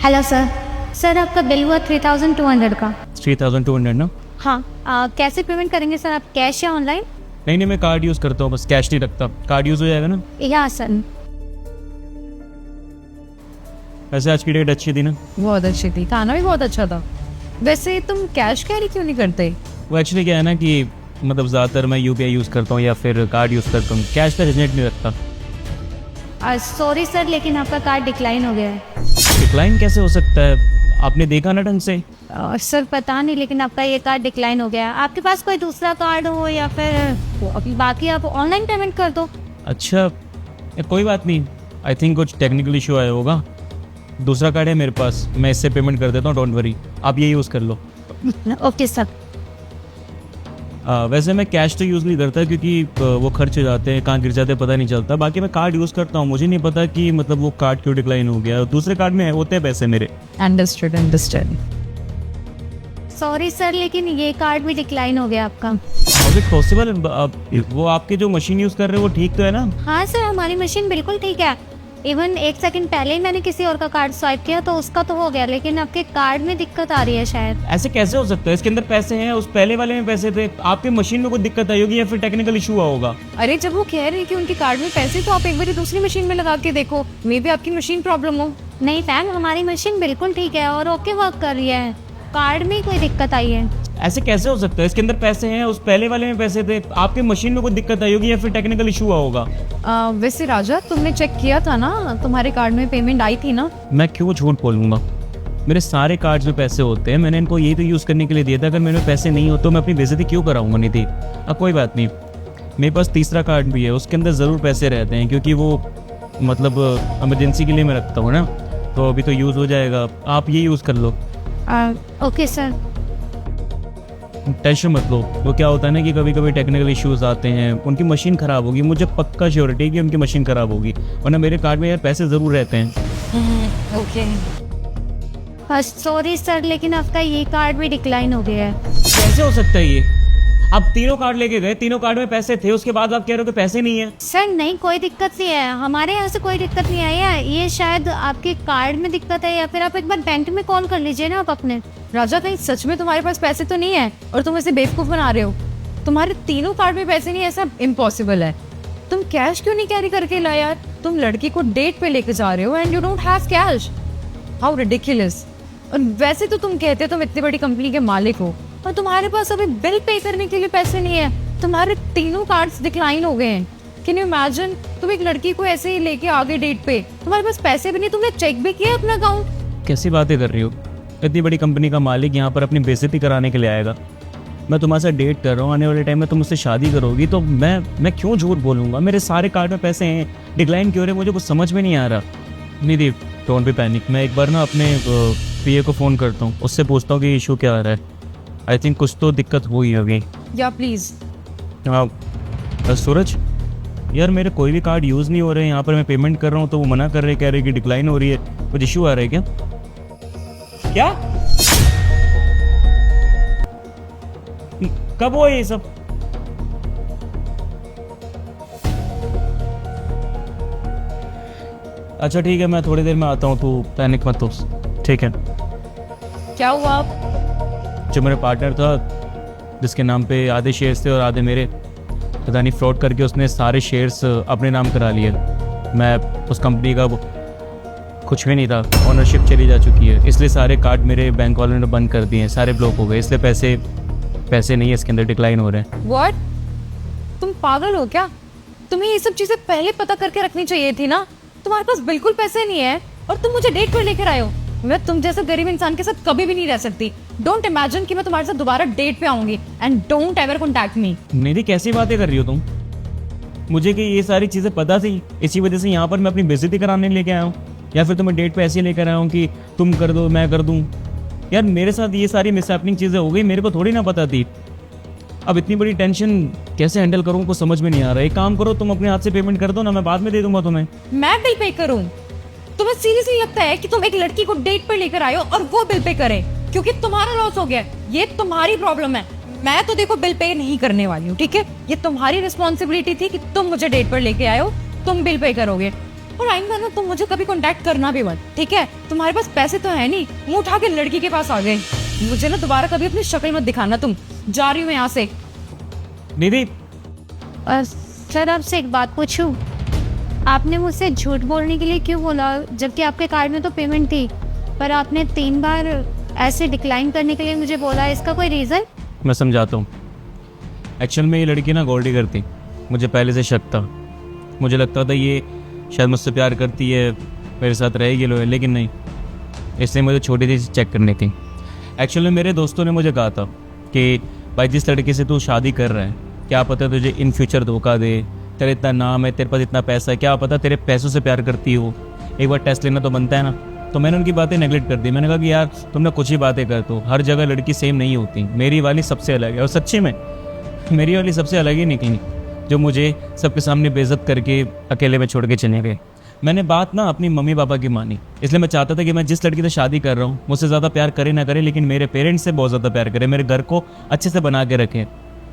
Hello sir. Sir आपका bill हुआ 3200 का। 3200 ना? हाँ। कैसे पेमेंट करेंगे सर, आप कैश या ऑनलाइन? नहीं, मैं कार्ड यूज़ करता हूँ, बस कैश नहीं रखता। कार्ड यूज़ हो जाएगा ना? या सर। वैसे आज की डेट अच्छी थी ना? बहुत अच्छी थी, खाना भी बहुत अच्छा था। वैसे तुम कैश कैरी क्यों नहीं करते? वो एक्चुअली क्या है ना कि मतलब ज़्यादातर मैं यूपीआई यूज़ करता हूँ या फिर कार्ड यूज़ करता हूँ, कैश का झंझट नहीं रखता। सॉरी सर, लेकिन आपका कार्ड डिक्लाइन हो गया है। डिक्लाइन कैसे हो सकता है? आपने देखा ना ढंग से? सर पता नहीं, लेकिन आपका ये कार्ड डिक्लाइन हो गया है। आपके पास कोई दूसरा कार्ड हो या फिर बाकी आप ऑनलाइन पेमेंट कर दो। अच्छा, कोई बात नहीं। आई थिंक कुछ टेक्निकल इशू आया होगा। दूसरा कार्ड है मेरे पास, मैं इससे पेमेंट कर देता हूँ, डोंट वरी। आप ये यूज़ कर लो। Okay sir. वैसे मैं कैश तो यूज़ नहीं करता क्योंकि वो खर्च हो जाते हैं, कहाँ गिर जाते हैं पता नहीं चलता। बाकी मैं कार्ड यूज़ करता हूँ, मुझे नहीं पता कि मतलब वो कार्ड क्यों डिक्लाइन हो गया। दूसरे कार्ड में होते हैं पैसे मेरे। अंडरस्टूड। सॉरी सर, लेकिन ये कार्ड भी डिक्लाइन हो गया आपका। How it possible? वो आपके जो मशीन यूज़ कर रहे हो वो ठीक तो है ना? हाँ सर, हमारी मशीन बिल्कुल ठीक है। इवन 1 सेकंड पहले ही मैंने किसी और का कार्ड स्वाइप किया तो उसका तो हो गया, लेकिन आपके कार्ड में दिक्कत आ रही है शायद। ऐसे कैसे हो सकता है? इसके अंदर पैसे हैं, उस पहले वाले में पैसे थे। आपके मशीन में कोई दिक्कत आई होगी या फिर टेक्निकल इशू हुआ होगा। अरे जब वो कह रहे हैं कि उनके कार्ड में पैसे, तो आप एक बार दूसरी मशीन में लगा के देखो, मे बी आपकी मशीन प्रॉब्लम हो। नहीं फैम, हमारी मशीन बिल्कुल ठीक है और ओके वर्क कर रही है। कार्ड में कोई दिक्कत आई है। ऐसे कैसे हो सकता है? इसके अंदर पैसे हैं, उस पहले वाले में पैसे थे। आपके मशीन में कोई दिक्कत आई होगी या फिर टेक्निकल इशू हुआ होगा। वैसे राजा, तुमने चेक किया था ना, तुम्हारे कार्ड में पेमेंट आई थी ना? मैं क्यों झूठ बोलूंगा? मेरे सारे कार्ड्स में पैसे होते हैं, मैंने इनको यही तो यूज़ करने के लिए दिया था। अगर मेरे में पैसे नहीं हो तो मैं अपनी बेइज्जती क्यों कराऊंगा निधि? अब कोई बात नहीं, मेरे पास तीसरा कार्ड भी है, उसके अंदर ज़रूर पैसे रहते हैं क्योंकि वो मतलब इमरजेंसी के लिए मैं रखता हूँ ना, तो अभी तो यूज़ हो जाएगा। आप ये यूज़ कर लो। Okay sir. टेंशन मत लो। वो क्या होता है ना कि कभी कभी टेक्निकल इश्यूज आते हैं, उनकी मशीन ख़राब होगी, मुझे पक्का श्योरिटी है कि उनकी मशीन ख़राब होगी, वरना मेरे कार्ड में यार पैसे ज़रूर रहते हैं। ओके। सॉरी सर, लेकिन आपका ये कार्ड भी डिक्लाइन हो गया है। कैसे हो सकता है ये? आप तीनों कार्ड लेके गए, तीनों कार्ड में पैसे थे, उसके बाद आप कह रहे हो कि पैसे नहीं है। सर नहीं, कोई दिक्कत नहीं है, हमारे यहाँ से कोई दिक्कत नहीं आई है। ये शायद आपके कार्ड में दिक्कत है, या फिर आप एक बार बैंक में कॉल कर लीजिए ना आप अपने। राजा, कहीं सच में तुम्हारे पास पैसे तो नहीं है और तुम ऐसे बेवकूफ बना रहे हो? तुम्हारे तीनों कार्ड में पैसे नहीं, ऐसा इम्पॉसिबल है। तुम कैश क्यों नहीं कैरी करके लाए यार? तुम लड़की को डेट पे लेके जा रहे हो and you don't have cash. How ridiculous. और वैसे तो तुम कहते हो तुम इतनी बड़ी कंपनी के मालिक हो और तुम्हारे पास अभी बिल पे करने के लिए पैसे नहीं है। तुम्हारे तीनों कार्ड्स डिक्लाइन हो गए हैं। Can you imagine? तुम एक लड़की को ऐसे ही लेके आ गए डेट पे, तुम्हारे पास पैसे भी नहीं, तुमने चेक भी किया अपना अकाउंट? कैसी बातें कर रही हो? इतनी बड़ी कंपनी का मालिक यहाँ पर अपनी बेइज्जती कराने के लिए आएगा? मैं तुम्हारे साथ डेट कर रहा हूँ, आने वाले टाइम में तुम मुझसे शादी करोगी तो मैं क्यों झूठ बोलूँगा? मेरे सारे कार्ड में पैसे हैं, डिक्लाइन क्यों रहे मुझे कुछ समझ में नहीं आ रहा। निधि, डोंट बी पैनिक। मैं एक बार ना अपने पीए को फ़ोन करता हूँ, उससे पूछता हूँ कि इशू क्या आ रहा है। आई थिंक कुछ तो दिक्कत हुई होगी। या प्लीज। हाँ सूरज, यार मेरे कोई भी कार्ड यूज़ नहीं हो रहे हैं, यहाँ पर मैं पेमेंट कर रहा हूँ तो वो मना कर रहे, कह रहे कि डिक्लाइन हो रही है। कुछ इशू आ रहा है क्या? क्या? कब हुआ ये सब? अच्छा ठीक है, मैं थोड़ी देर में आता हूँ, तू पैनिक मत हो, ठीक है? क्या हुआ? जो मेरा पार्टनर था जिसके नाम पे आधे शेयर्स थे और आधे मेरे, पता नहीं फ्रॉड करके उसने सारे शेयर्स अपने नाम करा लिए। मैं उस कंपनी का कुछ भी नहीं था, ओनरशिप चली जा चुकी है, इसलिए सारे कार्ड मेरे बैंक वालों ने बंद कर दिए हैं, सारे ब्लॉक हो गए, इसलिए पैसे नहीं है इसके अंदर, डिक्लाइन हो रहे हैं। व्हाट? तुम पागल हो क्या? तुम्हें ये सब चीजें पहले पता करके रखनी चाहिए थी ना। तुम्हारे पास बिल्कुल पैसे नहीं है और तुम मुझे डेट पर लेकर आए हो। मैं तुम जैसे गरीब इंसान के साथ कभी भी नहीं रह सकती। डोंट इमेजिन कि मैं तुम्हारे साथ दोबारा डेट पे आऊंगी and don't ever contact me. Nidhi, कैसी बातें कर रही हो तुम? मुझे कि ये सारी चीज़ें पता थी, इसी वजह से यहाँ पर मैं अपनी बेइज्जती कराने लेके आया हूँ, या फिर तुम्हें डेट पे ऐसे लेकर आया हूँ कि तुम कर दो मैं कर दूँ? यार मेरे साथ ये सारी मिसहैपनिंग चीज़ें हो गई, मेरे को थोड़ी ना पता थी। अब इतनी बड़ी टेंशन कैसे हैंडल करूँ कुछ समझ में नहीं आ रहा है। एक काम करो, तुम अपने हाथ से पेमेंट कर दो ना, मैं बाद में दे दूंगा तुम्हें। मैं बिल पे करूँ? तुम्हें सीरियसली लगता है कि तुम एक लड़की को डेट पर लेकर आए हो और वो बिल पे करे? क्योंकि तुम्हारा लॉस हो गया, ये तुम्हारी प्रॉब्लम है। मैं तो देखो बिल पे नहीं करने वाली हूँ, ठीक है? ये तुम्हारी रिस्पॉन्सिबिलिटी थी कि तुम मुझे डेट पर लेके आए हो, तुम बिल पे करोगे। और आइंदा ना तुम मुझे कभी कांटेक्ट करना भी मत, ठीक है? तुम्हारे पास पैसे तो है नहीं, मुंह उठा के लड़की के पास आ गए। मुझे ना दोबारा कभी अपनी शक्ल मत दिखाना तुम। जा रही हूँ मैं यहाँ से। दीदी सर आपसे एक बात पूछूं, आपने मुझसे झूठ बोलने के लिए क्यों बोला, जबकि आपके कार्ड में तो पेमेंट थी, पर आपने 3 बार ऐसे डिक्लाइन करने के लिए मुझे बोला, इसका कोई रीज़न? मैं समझाता हूँ। एक्चुअल में ये लड़की ना गोल्ड डिगर थी, मुझे पहले से शक था। मुझे लगता था ये शायद मुझसे प्यार करती है, मेरे साथ रहेगी लोग, लेकिन नहीं, इसलिए मुझे छोटी चीज़ चेक करनी थी। एक्चुअल में मेरे दोस्तों ने मुझे कहा था कि भाई जिस लड़के से तू शादी कर रहा है, क्या पता तुझे इन फ्यूचर धोखा दे, तेरा इतना नाम है, तेरे पास इतना पैसा है, क्या पता तेरे पैसों से प्यार करती हो, एक बार टेस्ट लेना तो बनता है ना। तो मैंने उनकी बातें नेगलेक्ट कर दी। मैंने कहा कि यार तुमने कुछ ही बातें कर, तो हर जगह लड़की सेम नहीं होती, मेरी वाली सबसे अलग है। और सच्ची में मेरी वाली सबसे अलग ही निकली, जो मुझे सबके सामने बेइज्जत करके अकेले में छोड़ के चले गए। मैंने बात ना अपनी मम्मी पापा की मानी, इसलिए मैं चाहता था कि मैं जिस लड़की से शादी कर रहा हूँ मुझसे ज़्यादा प्यार करे ना करे, लेकिन मेरे पेरेंट्स से बहुत ज़्यादा प्यार करे, मेरे घर को अच्छे से बना के रखे।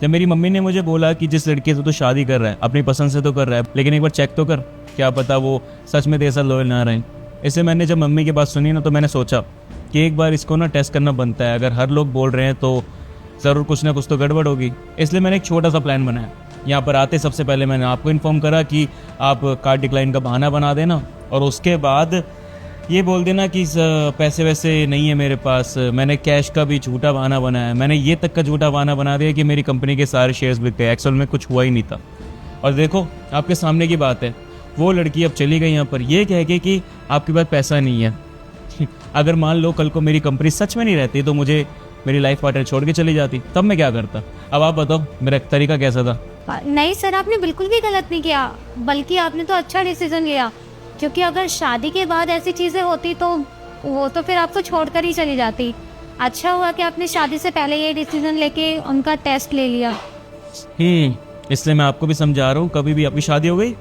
जब मेरी मम्मी ने मुझे बोला कि जिस लड़के से तो शादी कर रहा है अपनी पसंद से तो कर रहा है, लेकिन एक बार चेक तो कर, क्या पता वो सच में तेरे साथ लॉयल ना रहे। इससे मैंने जब मम्मी की बात सुनी ना, तो मैंने सोचा कि एक बार इसको ना टेस्ट करना बनता है। अगर हर लोग बोल रहे हैं तो ज़रूर कुछ ना कुछ तो गड़बड़ होगी। इसलिए मैंने एक छोटा सा प्लान बनाया। यहाँ पर आते सबसे पहले मैंने आपको इन्फॉर्म करा कि आप कार्ड डिक्लाइन का बहाना बना देना, और उसके बाद ये बोल देना कि पैसे वैसे नहीं है मेरे पास। मैंने कैश का भी झूठा बहाना बनाया, मैंने ये तक का झूठा बहाना बना दिया कि मेरी कंपनी के सारे शेयर्स बिक गए। एक्चुअल में कुछ हुआ ही नहीं था। और देखो आपके सामने की बात है, वो लड़की अब चली गई यहाँ पर ये कह के कि आपके पास पैसा नहीं है। अगर मान लो कल को मेरी कंपनी सच में नहीं रहती तो मुझे मेरी लाइफ पार्टनर छोड़ के चली जाती, तब मैं क्या करता? अब आप बताओ मेरा तरीका कैसा था? नहीं सर, आपने बिल्कुल भी गलत नहीं किया, बल्कि आपने तो अच्छा डिसीजन लिया, क्योंकि अगर शादी के बाद ऐसी चीज़ें होती तो वो तो फिर आपको छोड़कर ही चली जाती। अच्छा हुआ कि आपने शादी से पहले ये डिसीजन लेके उनका टेस्ट ले लिया। इसलिए मैं आपको भी समझा रहा हूँ, कभी भी आपकी शादी हो गई,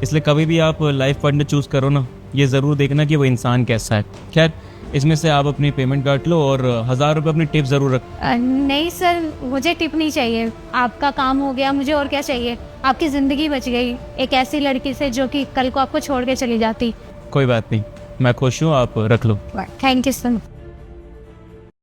इसलिए कभी भी आप लाइफ पार्टनर चूज़ करो ना, ये ज़रूर देखना कि वो इंसान कैसा है। खैर इसमें से आप अपनी पेमेंट काट लो और 1000 रुपये अपनी टिप ज़रूर रख। नहीं सर, मुझे टिप नहीं चाहिए, आपका काम हो गया, मुझे और क्या चाहिए। आपकी ज़िंदगी बच गई एक ऐसी लड़की से जो कि कल को आपको छोड़ के चली जाती। कोई बात नहीं, मैं खुश हूँ, आप रख लो। Thank you sir.